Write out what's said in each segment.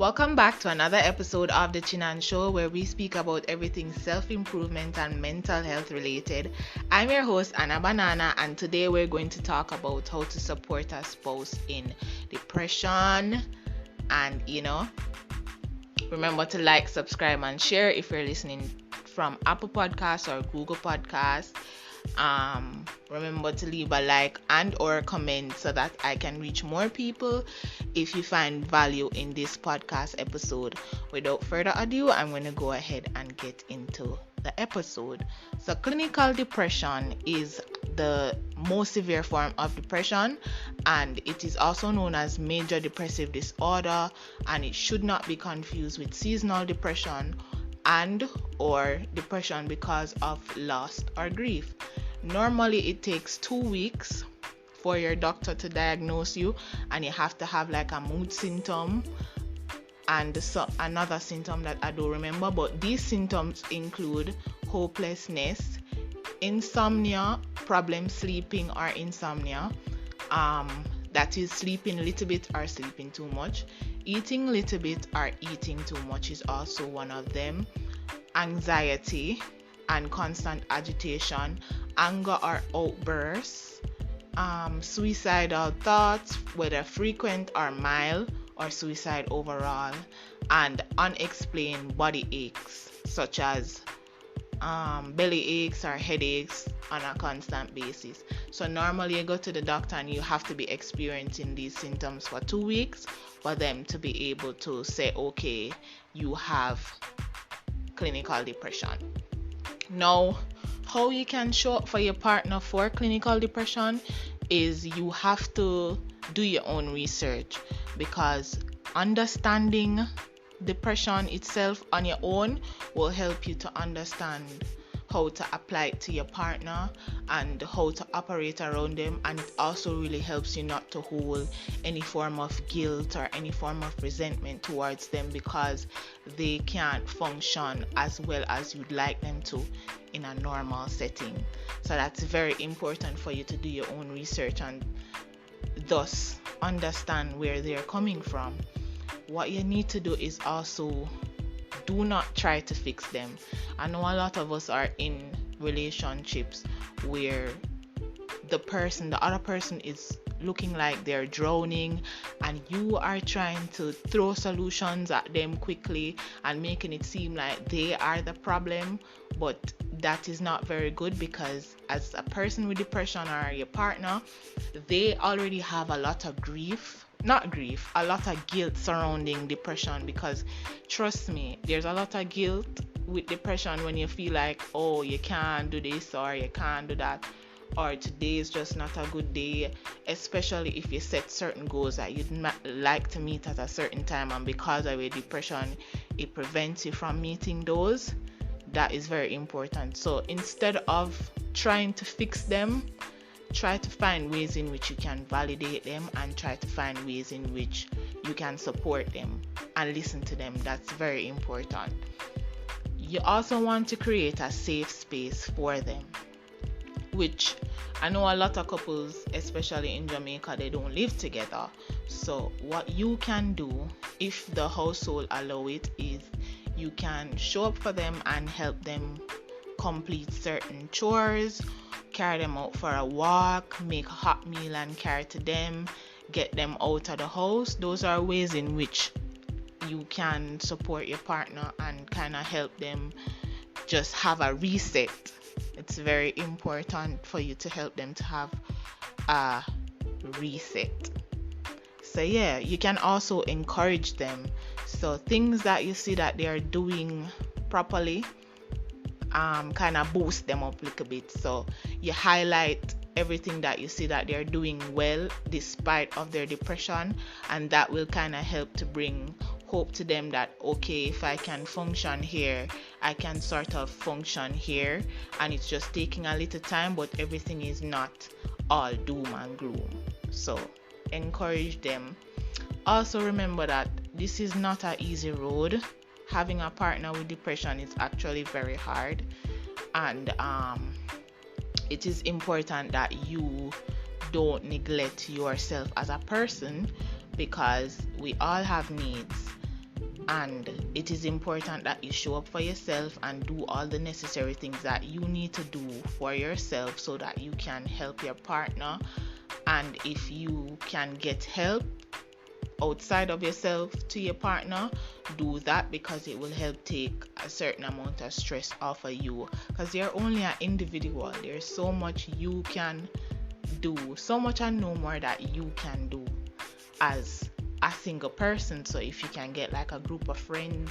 Welcome back to another episode of the Chinanna Show, where we speak about everything self-improvement and mental health related. I'm your host, Anna Banana, and today we're going to talk about how to support a spouse in depression. And, remember to like, subscribe, and share if you're listening from Apple Podcasts or Google Podcasts. Remember to leave a like and or comment so that I can reach more people if you find value in this podcast episode. Without further ado, I'm going to go ahead and get into the episode. So clinical depression is the most severe form of depression, and it is also known as major depressive disorder, and it should not be confused with seasonal depression and or depression because of loss or grief. Normally it takes 2 weeks for your doctor to diagnose you, and you have to have like a mood symptom and another symptom that I don't remember, but these symptoms include hopelessness, insomnia, problem sleeping or insomnia, that is sleeping a little bit or sleeping too much, eating a little bit or eating too much is also one of them, anxiety and constant agitation, anger or outbursts, suicidal thoughts, whether frequent or mild, or suicide overall, and unexplained body aches such as belly aches or headaches on a constant basis. So normally you go to the doctor and you have to be experiencing these symptoms for 2 weeks for them to be able to say, okay, you have clinical depression. Now, how you can show up for your partner for clinical depression is you have to do your own research, because understanding depression itself on your own will help you to understand how to apply it to your partner and how to operate around them, and it also really helps you not to hold any form of guilt or any form of resentment towards them because they can't function as well as you'd like them to in a normal setting. So that's very important for you to do your own research and thus understand where they're coming from. What you need to do is also do not try to fix them. I know a lot of us are in relationships where the other person is looking like they're drowning, and you are trying to throw solutions at them quickly and making it seem like they are the problem, but that is not very good, because as a person with depression or your partner, they already have a lot of a lot of guilt surrounding depression, because trust me, there's a lot of guilt with depression when you feel like, oh, you can't do this or you can't do that, or today is just not a good day, especially if you set certain goals that you'd like to meet at a certain time, and because of your depression it prevents you from meeting those. That is very important. So instead of trying to fix them, try to find ways in which you can validate them, and try to find ways in which you can support them and listen to them. That's very important. You also want to create a safe space for them, which I know a lot of couples, especially in Jamaica, they don't live together. So what you can do, if the household allow it, is you can show up for them and help them complete certain chores, carry them out for a walk, make a hot meal and carry to them, get them out of the house. Those are ways in which you can support your partner and kind of help them just have a reset. It's very important for you to help them to have a reset. So yeah, you can also encourage them. So things that you see that they are doing properly, kind of boost them up a little bit. So you highlight everything that you see that they're doing well despite of their depression, and that will kind of help to bring hope to them that, okay, if I can function here, I can sort of function here, and it's just taking a little time, but everything is not all doom and gloom. So encourage them. Also remember that this is not an easy road. Having a partner with depression is actually very hard, and it is important that you don't neglect yourself as a person, because we all have needs. And it is important that you show up for yourself and do all the necessary things that you need to do for yourself so that you can help your partner. And if you can get help outside of yourself to your partner, do that, because it will help take a certain amount of stress off of you, because you're only an individual. There's so much you can do, so much and no more that you can do as a single person. So if you can get like a group of friends,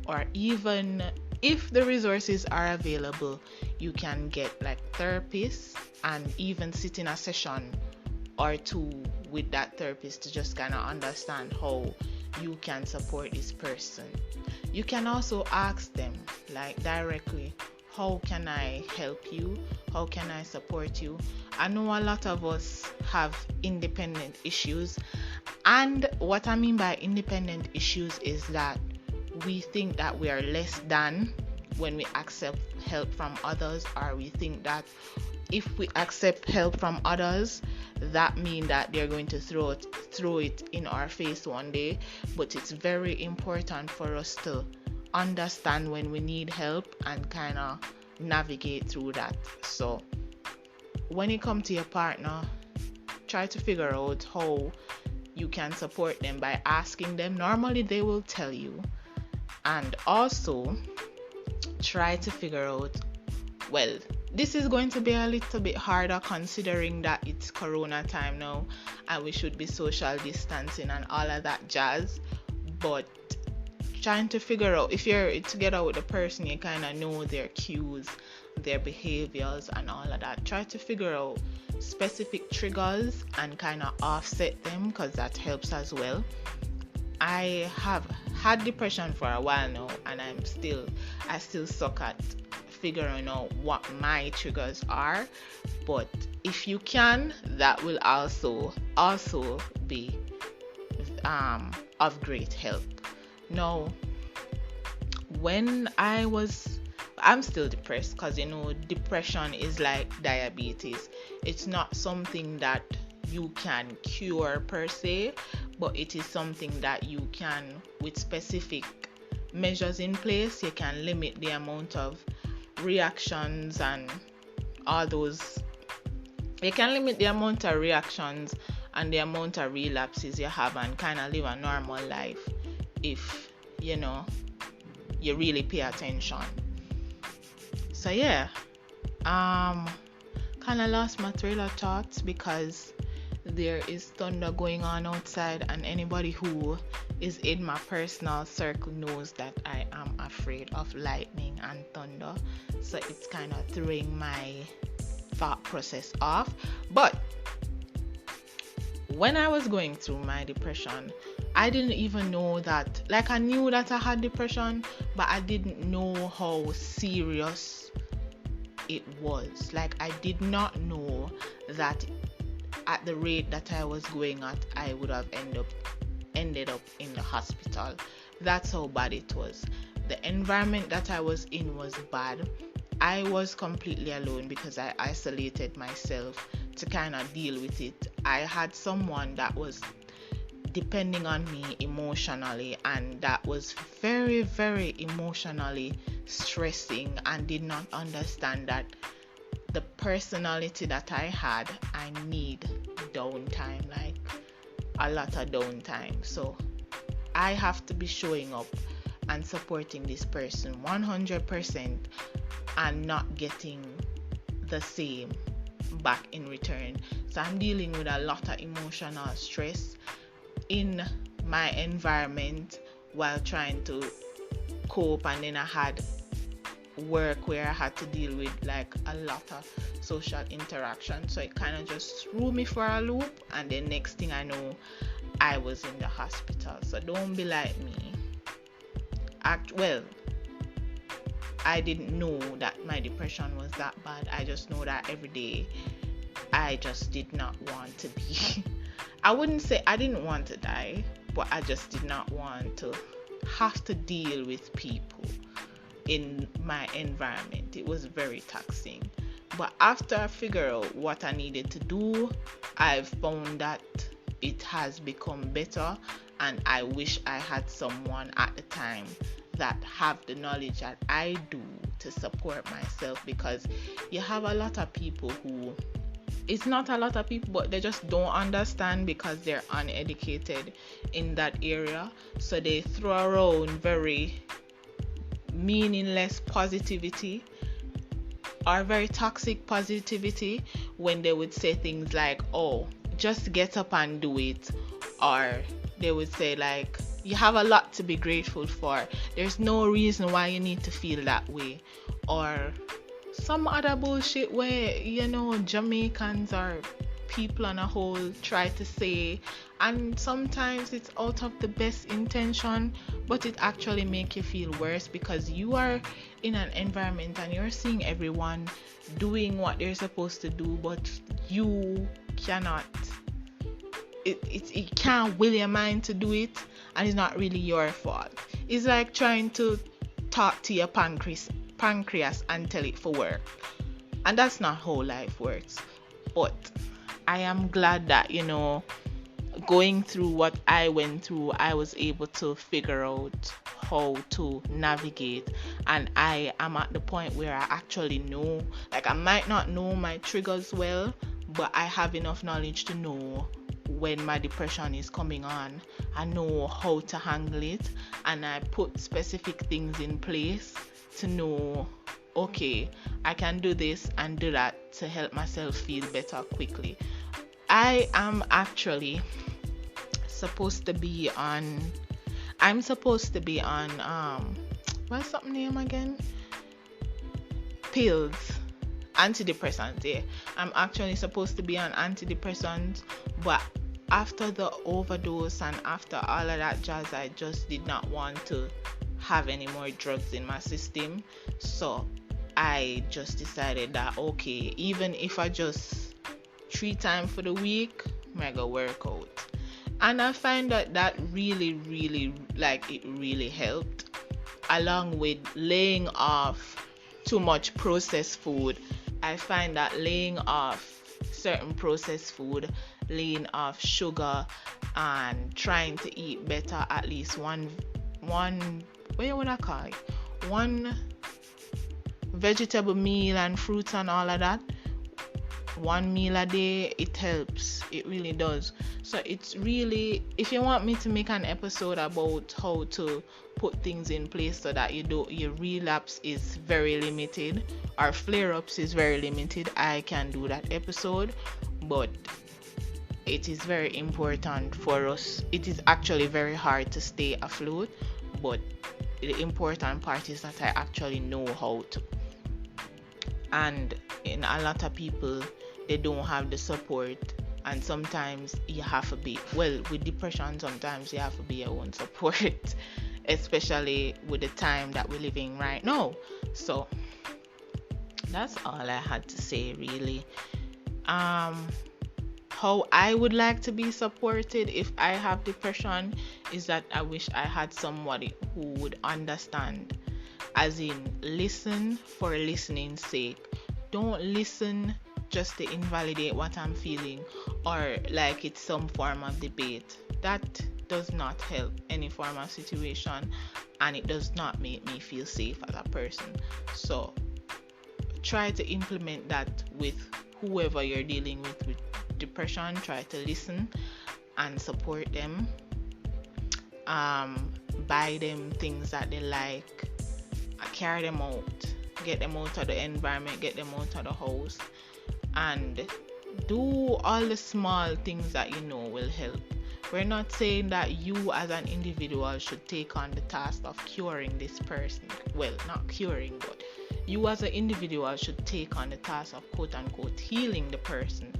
or even if the resources are available, you can get like therapists and even sit in a session or two with that therapist to just kind of understand how you can support this person. You can also ask them like directly, how can I help you? How can I support you? I know a lot of us have independent issues, and what I mean by independent issues is that we think that we are less than when we accept help from others, or we think that if we accept help from others, that means that they're going to throw it in our face one day. But it's very important for us to understand when we need help and kind of navigate through that. So when it comes to your partner, try to figure out how you can support them by asking them. Normally they will tell you. And also try to figure out, well, this is going to be a little bit harder considering that it's corona time now and we should be social distancing and all of that jazz. But trying to figure out, if you're together with a person, you kind of know their cues, their behaviors and all of that. Try to figure out specific triggers and kind of offset them, because that helps as well. I have had depression for a while now, and I still suck at figuring out what my triggers are. But if you can, that will also be of great help. Now, when I'm still depressed, because depression is like diabetes. It's not something that you can cure per se, but it is something that you can, with specific measures in place, you can limit the amount of reactions and all those. You can limit the amount of reactions and the amount of relapses you have, and kind of live a normal life if you really pay attention. So yeah, kind of lost my trail of thoughts because there is thunder going on outside, and anybody who is in my personal circle knows that I am afraid of lightning and thunder. So it's kind of throwing my thought process off. But when I was going through my depression, I didn't even know that, like, I knew that I had depression, but I didn't know how serious it was. Like, I did not know that at the rate that I was going at, I would have ended up in the hospital. That's how bad it was. The environment that I was in was bad. I was completely alone because I isolated myself to kind of deal with it. I had someone that was depending on me emotionally, and that was very, very emotionally stressing, and did not understand that the personality that I had, I need downtime, like a lot of downtime. So I have to be showing up and supporting this person 100% and not getting the same back in return. So I'm dealing with a lot of emotional stress in my environment while trying to cope, and then I had work where I had to deal with like a lot of social interaction. So it kind of just threw me for a loop, and then next thing I know, I was in the hospital. So don't be like me. I didn't know that my depression was that bad. I just know that every day I just did not want to be I wouldn't say I didn't want to die, but I just did not want to have to deal with people in my environment. It was very taxing. But after I figured out what I needed to do, I've found that it has become better, And I wish I had someone at the time that have the knowledge that I do to support myself, because you have a lot of people who, it's not a lot of people, but they just don't understand because they're uneducated in that area. So they throw around very meaningless positivity or very toxic positivity when they would say things like, oh, just get up and do it. Or they would say like, you have a lot to be grateful for. There's no reason why you need to feel that way. Or some other bullshit where, Jamaicans or people on a whole try to say, and sometimes it's out of the best intention, but it actually make you feel worse, because you are in an environment and you're seeing everyone doing what they're supposed to do, but you cannot. It can't will your mind to do it, and it's not really your fault. It's like trying to talk to your pancreas and tell it for work, and that's not how life works. But I am glad that, going through what I went through, I was able to figure out how to navigate, and I am at the point where I actually know, like, I might not know my triggers well, but I have enough knowledge to know when my depression is coming on. I know how to handle it, and I put specific things in place to know, okay, I can do this and do that to help myself feel better quickly. I am actually supposed to be on what's that name again? Pills. Antidepressants, yeah. I'm actually supposed to be on antidepressants, but after the overdose and after all of that jazz, I just did not want to have any more drugs in my system. So I just decided that, okay, even if I just 3 times for the week, I go work out. And I find that really, really, it really helped, along with laying off too much processed food. I find that laying off certain processed food, laying off sugar, and trying to eat better, at least one what you wanna call it, one vegetable meal and fruits and all of that, 1 meal a day, it helps. It really does. So it's really, if you want me to make an episode about how to put things in place so that your relapse is very limited, or flare-ups is very limited, I can do that episode. But it is very important for us. It is actually very hard to stay afloat, but the important part is that I actually know how to. And in a lot of people, they don't have the support, and sometimes you have to be, with depression, sometimes you have to be your own support, especially with the time that we're living right now. So that's all I had to say, really. How I would like to be supported if I have depression is that I wish I had somebody who would understand, as in listen for listening's sake. Don't listen just to invalidate what I'm feeling, or like it's some form of debate. That does not help any form of situation, and it does not make me feel safe as a person. So try to implement that with whoever you're dealing with depression. Try to listen and support them. Buy them things that they like, carry them out, get them out of the environment, get them out of the house, and do all the small things that you know will help. We're not saying that you as an individual should take on the task of curing this person. Well, not curing, but you as an individual should take on the task of quote-unquote healing the person.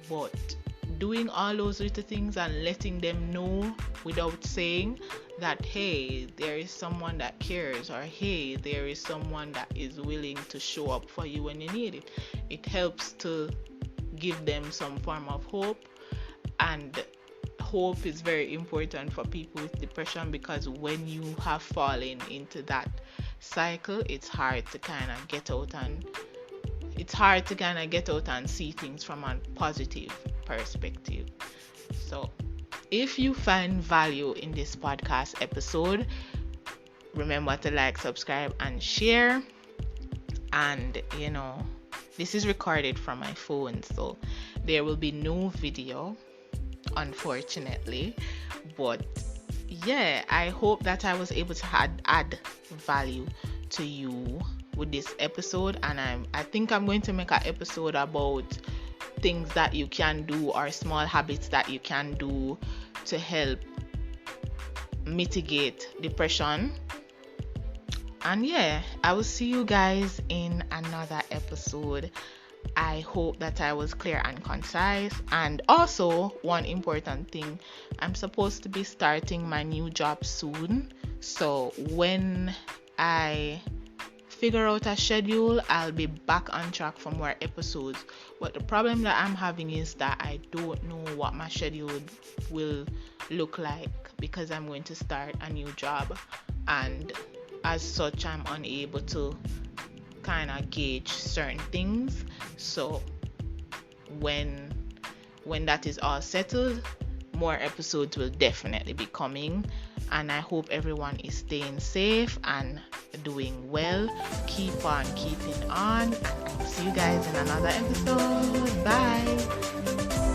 But doing all those little things and letting them know without saying that, hey, there is someone that cares, or hey, there is someone that is willing to show up for you when you need it. It helps to give them some form of hope, and hope is very important for people with depression, because when you have fallen into that cycle, it's hard to kind of get out and see things from a positive perspective. So if you find value in this podcast episode, remember to like, subscribe, and share. And this is recorded from my phone, so there will be no video, unfortunately. But yeah, I hope that I was able to add value to you with this episode. And I think I'm going to make an episode about things that you can do, or small habits that you can do to help mitigate depression. And yeah, I will see you guys in another episode. I hope that I was clear and concise. And also, one important thing, I'm supposed to be starting my new job soon. So when I figure out a schedule, I'll be back on track for more episodes. But the problem that I'm having is that I don't know what my schedule will look like, because I'm going to start a new job, and as such I'm unable to kind of gauge certain things. So when that is all settled, more episodes will definitely be coming. And I hope everyone is staying safe and doing well. Keep on keeping on. See you guys in another episode. Bye.